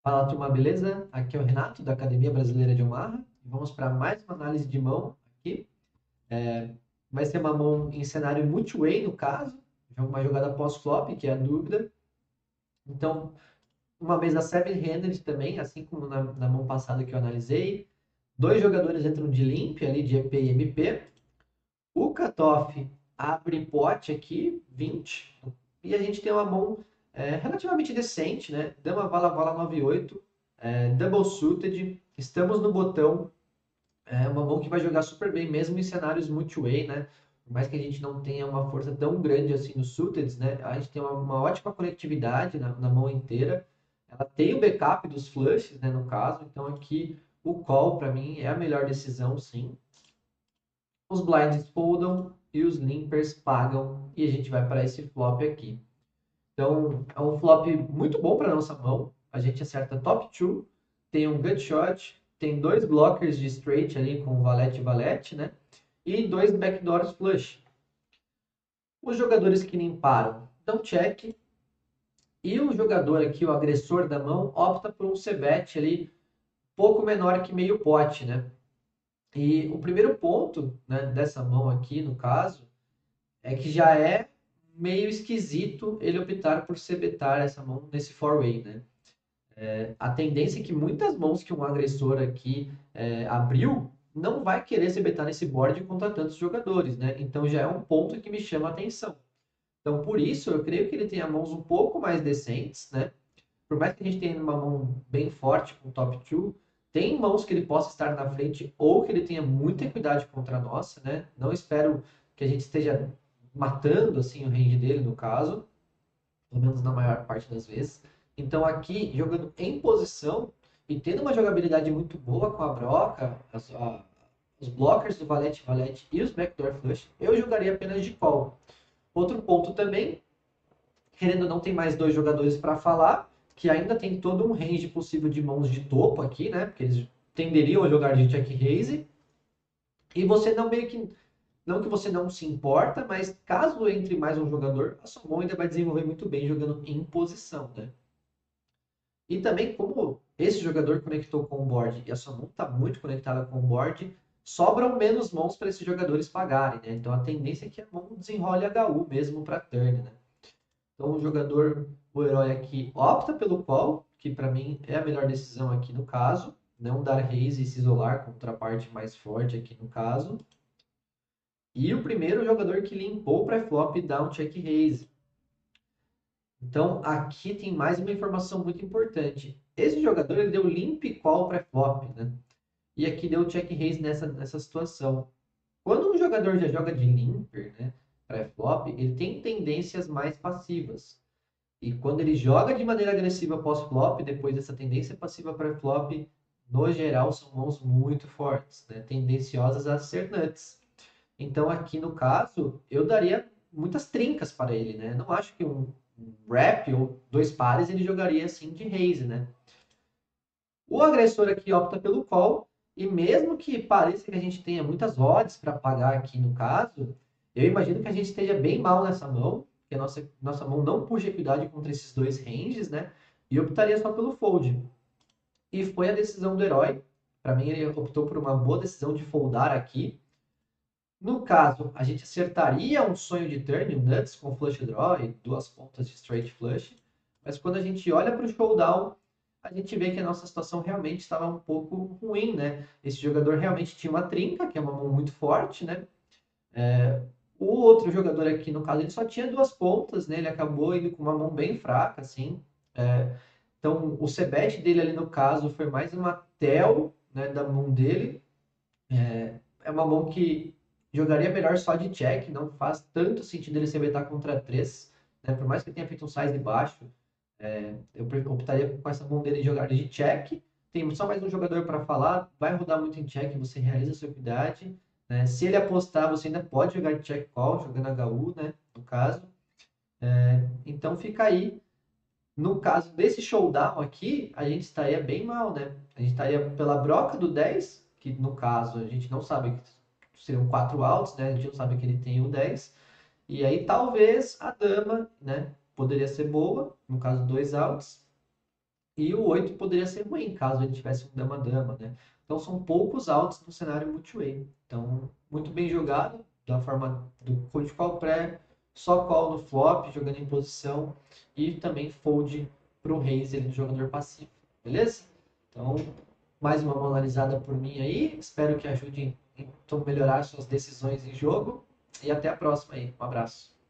Fala, turma, beleza? Aqui é o Renato, da Academia Brasileira de Omaha. Vamos para mais uma análise de mão aqui. Vai ser uma mão em cenário multi-way, no caso. Uma jogada pós-flop, que é a dúvida. Então, uma mesa seven-handed também, assim como na mão passada que eu analisei. Dois jogadores entram de limp, ali de EP e MP. O cutoff abre pote aqui, 20. E a gente tem uma mão relativamente decente, né? Dama, vala, vala, 9-8. Double suited. Estamos no botão. É uma mão que vai jogar super bem, mesmo em cenários multi-way, né? Por mais que a gente não tenha uma força tão grande assim no suited, né? A gente tem uma ótima conectividade na mão inteira. Ela tem o backup dos flushes, né? No caso. Então aqui o call, para mim, é a melhor decisão, sim. Os blinds foldam e os limpers pagam e a gente vai para esse flop aqui. Então, é um flop muito bom para nossa mão. A gente acerta top 2, tem um gut shot, tem dois blockers de straight ali com valete e valete, né? E dois backdoors flush. Os jogadores que limparam dão check e o jogador aqui, o agressor da mão, opta por um c-bet ali pouco menor que meio pote, né? E o primeiro ponto, né, dessa mão aqui, no caso, é que já é meio esquisito ele optar por c-betar essa mão nesse four-way, né? A tendência é que muitas mãos que um agressor aqui abriu não vai querer se betar nesse board contra tantos jogadores, né? Então já é um ponto que me chama a atenção. Então por isso eu creio que ele tenha mãos um pouco mais decentes, né? Por mais que a gente tenha uma mão bem forte com top 2, tem mãos que ele possa estar na frente ou que ele tenha muita equidade contra a nossa, né? Não espero que a gente esteja matando assim o range dele no caso, pelo menos na maior parte das vezes. Então aqui, jogando em posição e tendo uma jogabilidade muito boa com a broca, os blockers do valete valete e os backdoor flush, eu jogaria apenas de call. Outro ponto também, querendo ou não, tem mais dois jogadores para falar, que ainda tem todo um range possível de mãos de topo aqui, né? Porque eles tenderiam a jogar de check raise. E você não meio que não que você não se importa, mas caso entre mais um jogador, a sua mão ainda vai desenvolver muito bem jogando em posição, né? E também, como esse jogador conectou com o board e a sua mão está muito conectada com o board, sobram menos mãos para esses jogadores pagarem, né? Então a tendência é que a mão desenrole HU mesmo para turn, né? Então o jogador, o herói aqui, opta pelo call, que para mim é a melhor decisão aqui no caso. Não dar raise e se isolar contra a parte mais forte aqui no caso. E o primeiro jogador que limpou o pré-flop dá um check raise. Então, aqui tem mais uma informação muito importante. Esse jogador ele deu limp call pré-flop, né? E aqui deu check raise nessa situação. Quando um jogador já joga de limper, né, pré-flop, ele tem tendências mais passivas. E quando ele joga de maneira agressiva pós-flop, depois dessa tendência passiva pré-flop, no geral, são mãos muito fortes, né? Tendenciosas a ser nuts. Então, aqui no caso, eu daria muitas trincas para ele, né? Não acho que um wrap ou dois pares ele jogaria assim de raise, né? O agressor aqui opta pelo call, e mesmo que pareça que a gente tenha muitas odds para pagar aqui no caso, eu imagino que a gente esteja bem mal nessa mão, que a nossa mão não puxa equidade contra esses dois ranges, né? E optaria só pelo fold. E foi a decisão do herói. Para mim, ele optou por uma boa decisão de foldar aqui. No caso, a gente acertaria um sonho de turn, um nuts com flush draw e duas pontas de straight flush. Mas quando a gente olha para o showdown, a gente vê que a nossa situação realmente estava um pouco ruim, né? Esse jogador realmente tinha uma trinca, que é uma mão muito forte, né? O outro jogador aqui, no caso, ele só tinha duas pontas, né? Ele acabou indo com uma mão bem fraca, assim. Então, o c-bet dele ali, no caso, foi mais uma tel, né, da mão dele. É uma mão que jogaria melhor só de check, não faz tanto sentido ele se betar contra 3, né? Por mais que ele tenha feito um size baixo, eu optaria com essa mão dele jogar de check. Tem só mais um jogador para falar, vai rodar muito em check, você realiza a sua equidade, né? Se ele apostar, você ainda pode jogar de check call, jogando HU, né? No caso. Então fica aí. No caso desse showdown aqui, a gente estaria bem mal, né? A gente estaria pela broca do 10, que no caso a gente não sabe que seriam 4 outs, né? A gente não sabe que ele tem o 10. E aí talvez a dama, né? Poderia ser boa, no caso 2 outs. E o 8 poderia ser ruim, caso ele tivesse um dama-dama, né? Então são poucos outs no cenário multiway. Então, muito bem jogado, da forma do cold call pré, só call no flop, jogando em posição, e também fold para o raise ali do jogador passivo, beleza? Então, mais uma mão analisada por mim aí, espero que ajude em melhorar suas decisões em jogo, e até a próxima aí. Um abraço.